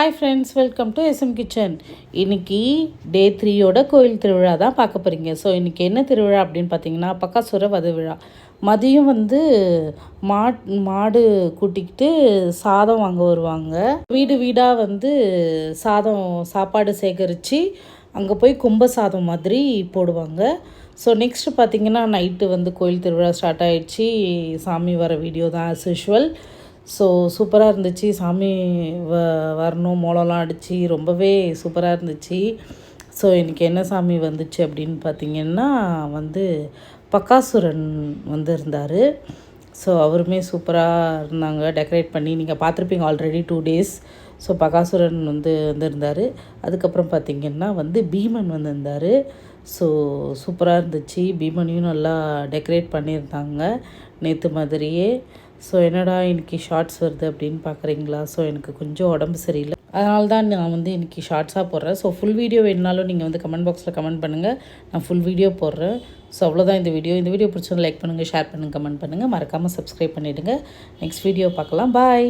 Hi friends, welcome to SM kitchen. இன்றைக்கி டே 3யோட கோயில் திருவிழா தான் பார்க்க போகிறீங்க. ஸோ இன்றைக்கி என்ன திருவிழா அப்படின்னு பார்த்தீங்கன்னா, பக்காசுர வத விழா. மதியம் மாடு கூட்டிக்கிட்டு சாதம் வாங்க வருவாங்க. வீடு வீடாக சாப்பாடு சேகரித்து அங்கே போய் கும்ப சாதம் மாதிரி போடுவாங்க. ஸோ நெக்ஸ்ட்டு பார்த்திங்கன்னா, நைட்டு கோயில் திருவிழா ஸ்டார்ட் ஆகிடுச்சு. சாமி வர வீடியோ தான் ஆஸ் யூஷுவல். ஸோ சூப்பராக இருந்துச்சு. சாமி வரணும், மோளம்லாம் அடித்து ரொம்பவே சூப்பராக இருந்துச்சு. ஸோ இன்றைக்கி என்ன சாமி வந்துச்சு அப்படின்னு பார்த்திங்கன்னா பக்காசுரன் இருந்தார். ஸோ அவருமே சூப்பராக இருந்தாங்க, டெக்கரேட் பண்ணி. நீங்கள் பார்த்துருப்பீங்க ஆல்ரெடி 2 days. ஸோ பக்காசுரன் வந்திருந்தார். அதுக்கப்புறம் பார்த்திங்கன்னா பீமன் வந்திருந்தார். ஸோ சூப்பராக இருந்துச்சு. பீமனையும் நல்லா டெக்கரேட் பண்ணியிருந்தாங்க நேற்று மாதிரியே. ஸோ என்னடா இன்றைக்கி ஷார்ட்ஸ் வருது அப்படின்னு பார்க்குறீங்களா? ஸோ எனக்கு கொஞ்சம் உடம்பு சரியில்லை, அதனால தான் நான் இன்றைக்கி ஷார்ட்ஸாக போடுறேன். ஸோ ஃபுல் வீடியோ வேணுனாலும் நீங்கள் கமெண்ட் பாக்ஸில் கமெண்ட் பண்ணுங்கள், நான் ஃபுல் வீடியோ போடுறேன். ஸோ அவ்வளோதான் இந்த வீடியோ பிடிச்சது லைக் பண்ணுங்கள், ஷேர் பண்ணுங்கள், கமெண்ட் பண்ணுங்கள், மறக்காமல் சப்ஸ்கிரைப் பண்ணிவிடுங்க. நெக்ஸ்ட் வீடியோ பார்க்கலாம். பாய்.